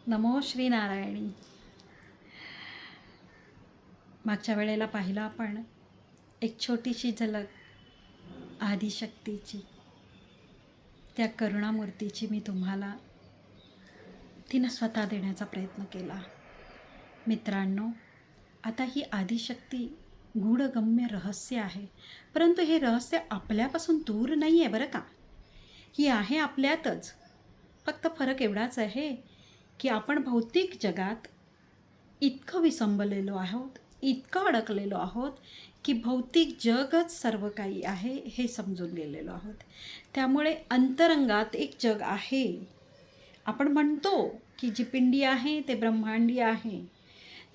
नमो श्री नारायणी. मागच्या वेळेला पाहिलं आपण एक छोटीशी झलक आदिशक्तीची, त्या करुणामूर्तीची मी तुम्हाला तिनं स्वतः देण्याचा प्रयत्न केला. मित्रांनो, आता ही आदिशक्ती गूढगम्य रहस्य आहे, परंतु हे रहस्य आपल्यापासून दूर नाही आहे बरं का. ही आहे आपल्यातच. फक्त फरक एवढाच आहे की आपण भौतिक जगात इतकं विसंबलेलो आहोत, इतकं अडकलेलो आहोत की भौतिक जगच सर्व काही आहे हे समजून गेलेलो आहोत. त्यामुळे अंतरंगात एक जग आहे. आपण म्हणतो की जी पिंडी आहे ते ब्रह्मांडी आहे,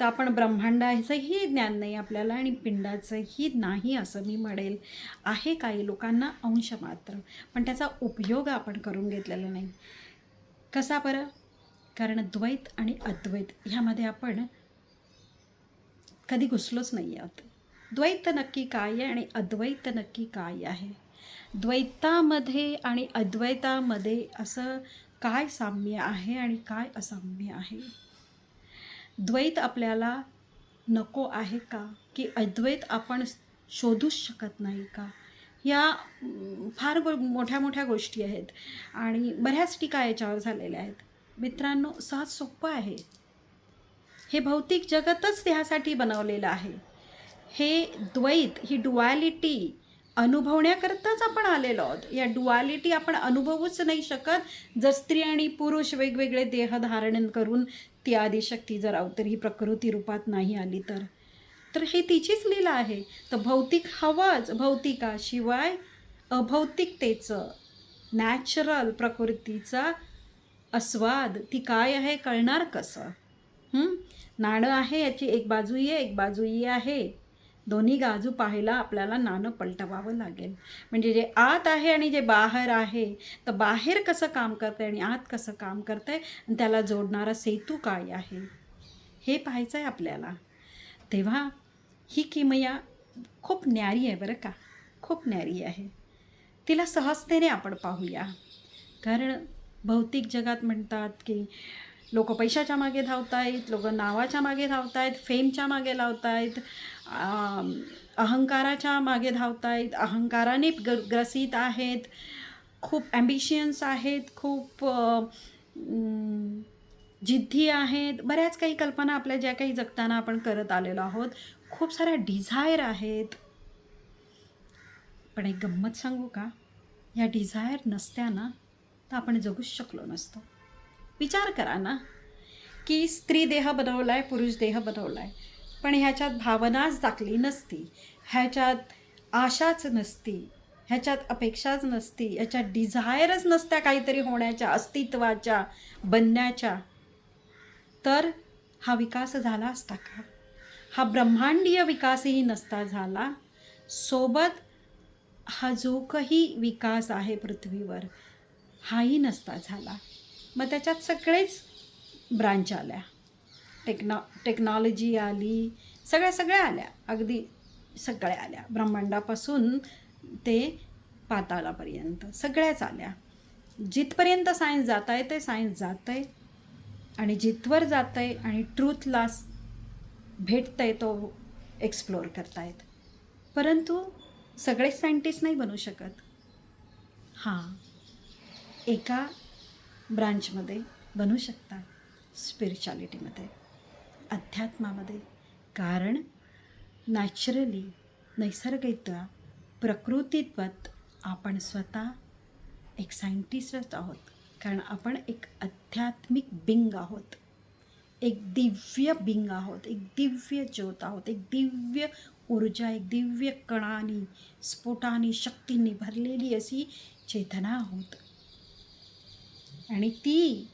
तर आपण ब्रह्मांडाचंही ज्ञान नाही आपल्याला आणि पिंडाचंही नाही असं मी म्हणेल. आहे काही लोकांना अंश मात्र, पण त्याचा उपयोग आपण करून घेतलेला नाही. कसा बरं? कारण द्वैत आणि अद्वैत ह्यामध्ये आपण कधी घुसलोच नाही आहोत. द्वैत नक्की काय आहे आणि अद्वैत नक्की काय आहे? द्वैतामध्ये आणि अद्वैतामध्ये असं काय साम्य आहे आणि काय असाम्य आहे? द्वैत आपल्याला नको आहे का, की अद्वैत आपण शोधूच शकत नाही का? या फार मोठ्या मोठ्या गोष्टी आहेत आणि बऱ्याच टीका याच्यावर झालेल्या आहेत. मित्रांनो, सहज सोपं आहे. हे भौतिक जगतच त्यासाठी बनवलेलं आहे. हे द्वैत, ही डुॲलिटी अनुभवण्याकरताच आपण आलेलो आहोत. या डुॲलिटी आपण अनुभवूच नाही शकत जर स्त्री आणि पुरुष वेगवेगळे देह धारण करून ती आदिशक्ती जर अवतरी प्रकृती रूपात नाही आली तर हे तिचीच लीला आहे. तर भौतिक हवंच, भौतिकाशिवाय अभौतिकतेचं, नॅचरल प्रकृतीचा आस्वाद ती काय आहे कळणार कसं? नाणं आहे, याची एक बाजूही आहे एक बाजूही आहे. दोन्ही बाजू पाहायला आपल्याला नाणं पलटवावं लागेल. म्हणजे जे आत आहे आणि जे बाहेर आहे, तर बाहेर कसं काम करतं आहे आणि आत कसं काम करतं आहे आणि त्याला जोडणारा सेतू काय आहे हे पाहायचं आहे आपल्याला. तेव्हा ही किमया खूप न्यारी आहे बरं का, खूप न्यारी आहे. तिला सहजतेने आपण पाहूया. कारण भौतिक जगात म्हणतात की लोक पैशाच्या मागे धावत आहेत, लोक नावाच्या मागे धावत आहेत, फेमच्या मागे लावत आहेत, अहंकाराच्या मागे धावत आहेत, अहंकाराने ग्रसित आहेत, खूप ॲम्बिशियन्स आहेत, खूप जिद्दी आहेत. बऱ्याच काही कल्पना आपल्या ज्या काही जगताना आपण करत आलेलो आहोत. खूप साऱ्या डिझायर आहेत. पण एक गंमत सांगू का? या डिझायर नसत्या ना तर आपण जगूच शकलो नसतो. विचार करा ना की स्त्री देह बनवला आहे, पुरुष देह बनवला आहे, पण ह्याच्यात भावनाच दाखली नसती, ह्याच्यात आशाच नसती, ह्याच्यात अपेक्षाच नसती, ह्याच्यात डिझायरच नसत्या काहीतरी होण्याच्या, अस्तित्वाच्या, बनण्याच्या, तर हा विकास झाला असता का? हा ब्रह्मांडीय विकासही नसता झाला. सोबत हा जो काही विकास आहे पृथ्वीवर हाही नसता झाला. मग त्याच्यात सगळेच ब्रांच आल्या, टेक्नॉलॉजी आली, सगळ्या आल्या, अगदी सगळ्या आल्या. ब्रह्मांडापासून ते पाताळापर्यंत सगळ्याच आल्या. जिथपर्यंत सायन्स जात आहे ते सायन्स जात आहे आणि जिथवर जात आहे आणि ट्रूथला भेटतं आहे तो एक्सप्लोअर करतायत. परंतु सगळेच सायंटिस्ट नाही बनू शकत. हां, एका ब्रांचमध्ये बनू शकतात, स्पिरिच्युअलिटीमध्ये, अध्यात्मामध्ये. कारण नॅचरली, नैसर्गिकता, प्रकृतीत्वत आपण स्वतः एक सायंटिस्टच आहोत. कारण आपण एक आध्यात्मिक बिंग आहोत, एक दिव्य बिंग आहोत, एक दिव्य ज्योत आहोत, एक दिव्य ऊर्जा, एक दिव्य कणानी, स्फोटानी, शक्तींनी भरलेली अशी चेतना आहोत. आणि ती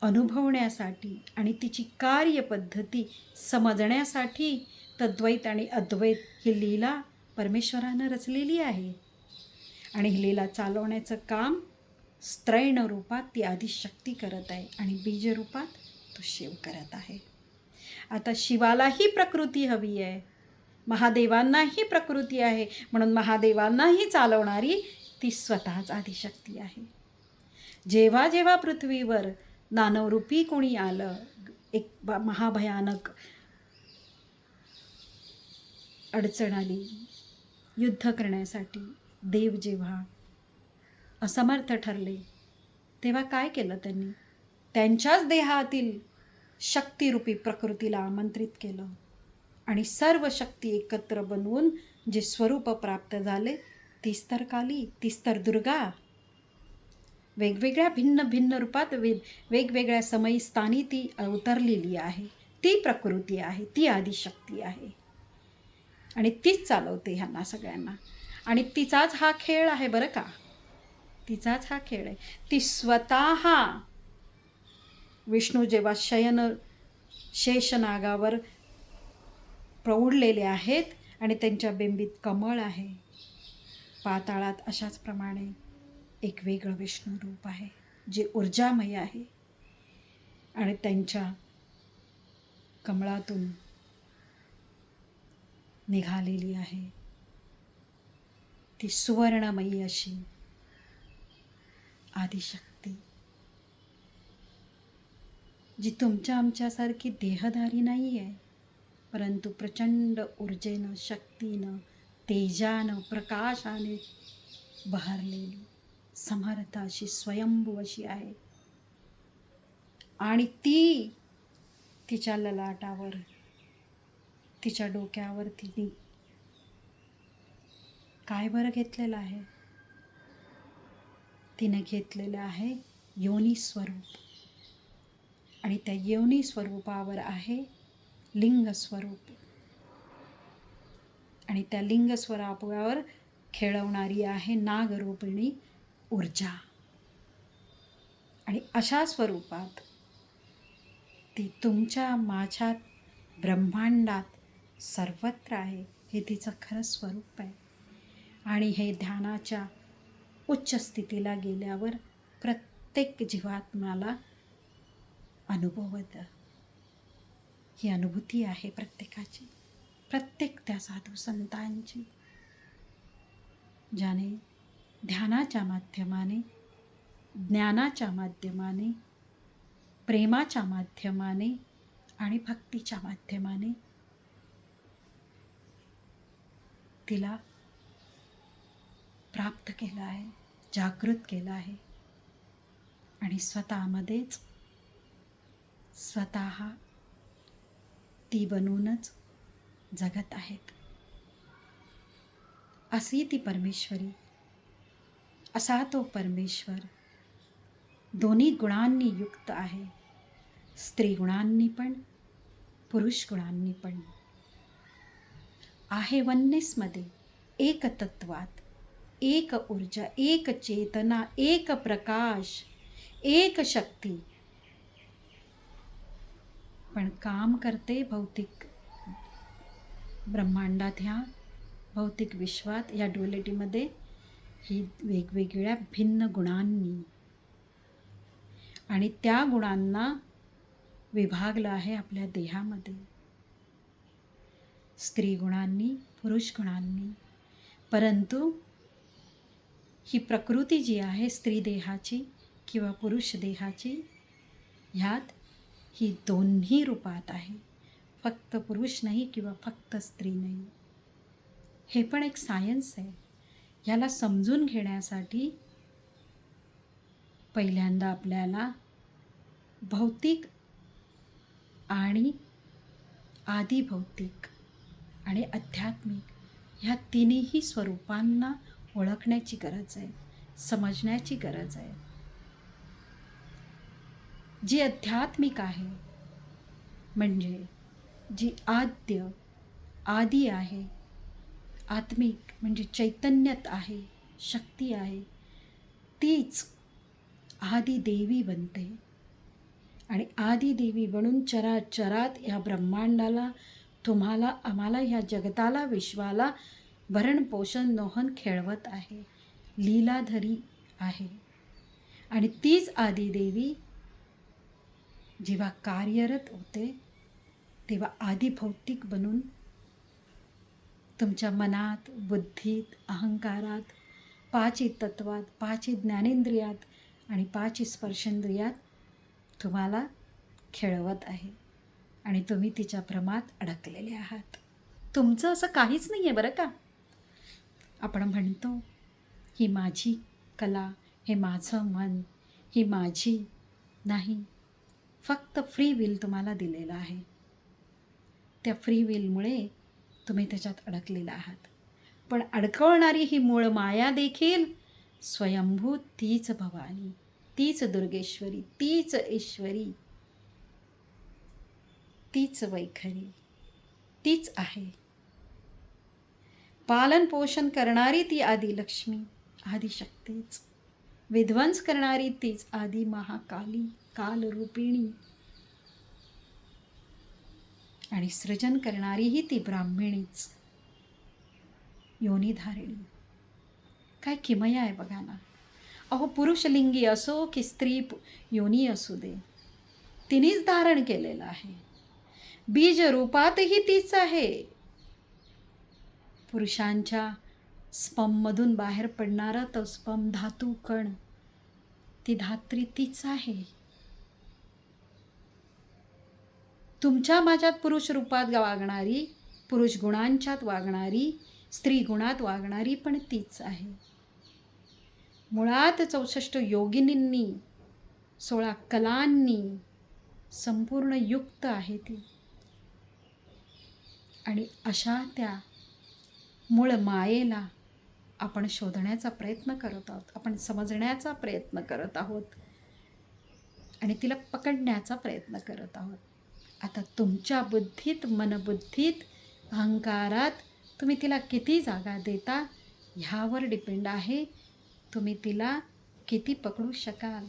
अनुभवण्यासाठी आणि तिची कार्यपद्धती समजण्यासाठी तर द्वैत आणि अद्वैत ही लीला परमेश्वरानं रचलेली आहे. आणि ही लीला चालवण्याचं काम स्त्रैण रूपात ती आदिशक्ती करत आहे आणि बीज रूपात तो शिव करत आहे. आता शिवालाही प्रकृती हवी आहे, महादेवांनाही प्रकृती आहे, म्हणून महादेवांनाही चालवणारी ती स्वतःच आदिशक्ती आहे. जेव्हा जेव्हा पृथ्वीवर दानवरूपी कोणी आलं, एक महाभयानक अडचण आली युद्ध करण्यासाठी, देव जेव्हा असमर्थ ठरले तेव्हा काय केलं त्यांनी? त्यांच्याच देहातील शक्तिरूपी प्रकृतीला आमंत्रित केलं आणि सर्व शक्ती एकत्र बनवून जे स्वरूप प्राप्त झाले तीच तर काली, तीच तर दुर्गा. वेगवेगळ्या भिन्न भिन्न रूपात वेगवेगळ्या समयी स्थानी ती अवतरलेली आहे. ती प्रकृती आहे, ती आदिशक्ती आहे आणि तीच चालवते ह्यांना सगळ्यांना. आणि तिचाच हा खेळ आहे बरं का, तिचाच हा खेळ आहे. ती स्वतः विष्णू जेव्हा शेषनागावर प्रौढलेले आहेत आणि त्यांच्या बिंबीत कमळ आहे, पाताळात अशाच प्रमाणे एक वेगळं विष्णू रूप आहे जे ऊर्जामय आहे आणि त्यांच्या कमळातून निघालेली आहे ती सुवर्णमयी अशी आदिशक्ती, जी तुमच्या आमच्यासारखी देहधारी नाही आहे, परंतु प्रचंड ऊर्जेनं, शक्तीनं, तेजानं, प्रकाशाने बहरलेली समर्थ अशी स्वयंभू अशी आहे. आणि ती तिच्या ललाटावर, तिच्या डोक्यावर तिने काय बरं घेतलेलं आहे? तिने घेतलेलं आहे योनी स्वरूप आणि त्या योनी स्वरूपावर आहे लिंग स्वरूप आणि त्या लिंग स्वरूपावर खेळवणारी आहे नागरूपिणी ऊर्जा. आणि अशा स्वरूपात ती तुमच्या माझ्यात ब्रह्मांडात सर्वत्र आहे. हे तिचं खरं स्वरूप आहे. आणि हे ध्यानाच्या उच्च स्थितीला गेल्यावर प्रत्येक जीवात्म्याला अनुभवतं. ही अनुभूती आहे प्रत्येकाची, प्रत्येक त्या साधू संतांची, ज्याने ध्यानाच्या माध्यमाने, ज्ञानाच्या माध्यमाने, प्रेमाच्या माध्यमाने आणि भक्तीच्या माध्यमाने तिला प्राप्त केलं आहे, जागृत केलं आहे आणि स्वतःमध्येच स्वतः ती बनूनच जगत आहेत. अशी ती परमेश्वरी, असा तो परमेश्वर दोन्ही गुणांनी युक्त आहे, स्त्री गुणांनी पण, पुरुष गुणांनी पण आहे. वन्नेसमध्ये एक तत्वात, एक ऊर्जा, एक चेतना, एक प्रकाश, एक शक्ती, पण काम करते भौतिक ब्रह्मांडात, ह्या भौतिक विश्वात, या ड्युअलिटीमध्ये ही वेगवेगळ्या भिन्न गुणांनी. आणि त्या गुणांना विभागलं आहे आपल्या देहामध्ये, स्त्री गुणांनी, पुरुष गुणांनी. परंतु ही प्रकृती जी आहे स्त्री देहाची किंवा पुरुष देहाची, ह्यात ही दोन्ही रूपात आहे, फक्त पुरुष नाही किंवा फक्त स्त्री नाही. हे पण एक सायन्स आहे. ह्याला समजून घेण्यासाठी पहिल्यांदा आपल्याला भौतिक आणि आदिभौतिक आणि आध्यात्मिक ह्या तिन्ही स्वरूपांना ओळखण्याची गरज आहे, समजण्याची गरज आहे. जी आध्यात्मिक आहे म्हणजे जी आदी आहे, आत्मिक म्हणजे चैतन्यात आहे, शक्ती आहे, तीच आदिदेवी बनते. आणि आदिदेवी बनून चराचरात ह्या ब्रह्मांडाला, तुम्हाला, आम्हाला, ह्या जगताला, विश्वाला भरण पोषण नोहन खेळवत आहे, लीलाधरी आहे. आणि तीच आदिदेवी जेव्हा कार्यरत होते तेव्हा आदिभौतिक बनून तुमच्या मनात, बुद्धीत, अहंकारात, पाची तत्वात, पाची ज्ञानेंद्रियात आणि पाची स्पर्शेंद्रियात तुम्हाला खेळवत आहे आणि तुम्ही तिच्या भ्रमात अडकलेले आहात. तुमचं असं काहीच नाही आहे बरं का. आपण म्हणतो ही माझी कला, हे माझं मन, ही माझी नाही. फक्त फ्री विल तुम्हाला दिलेलं आहे. त्या फ्री विलमुळे तुम्ही त्याच्यात अडकलेला आहात. पण अडकवणारी ही मूळ माया देखील स्वयंभू तीच भवानी, तीच दुर्गेश्वरी, तीच ईश्वरी, तीच वैखरी, तीच आहे. पालन पोषण करणारी ती आदिलक्ष्मी, आदिशक्तीच. विध्वंस करणारी तीच आदि महाकाली, कालरूपिणी. आणि सृजन करणारीही ती ब्राह्मणीच, योनिधारिणी. काय किमया आहे बघा ना. अहो, पुरुषलिंगी असो की स्त्री योनी असू दे, तिनेच धारण केलेलं आहे. बीज रूपातही तीच आहे. पुरुषांच्या स्पममधून बाहेर पडणारा तो स्पम धातू कण, ती धात्री तीच आहे. तुमच्या माझ्यात पुरुष रूपात वागणारी, पुरुष गुणांच्यात वागणारी, स्त्री गुणात वागणारी पण तीच आहे. मुळात 64 योगिनींनी, 16 कलांनी संपूर्ण युक्त आहे ती. आणि अशा त्या मूळ मायेला आपण शोधण्याचा प्रयत्न करत आहोत, आपण समजण्याचा प्रयत्न करत आहोत आणि तिला पकडण्याचा प्रयत्न करत आहोत. आता तुमच्या बुद्धीत, मनबुद्धीत, अहंकारात तुम्ही तिला किती जागा देता ह्यावर डिपेंड आहे. तुम्ही तिला किती पकडू शकाल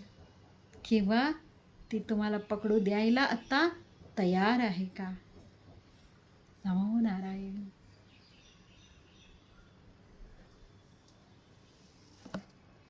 किंवा ती तुम्हाला पकडू द्यायला आत्ता तयार आहे का.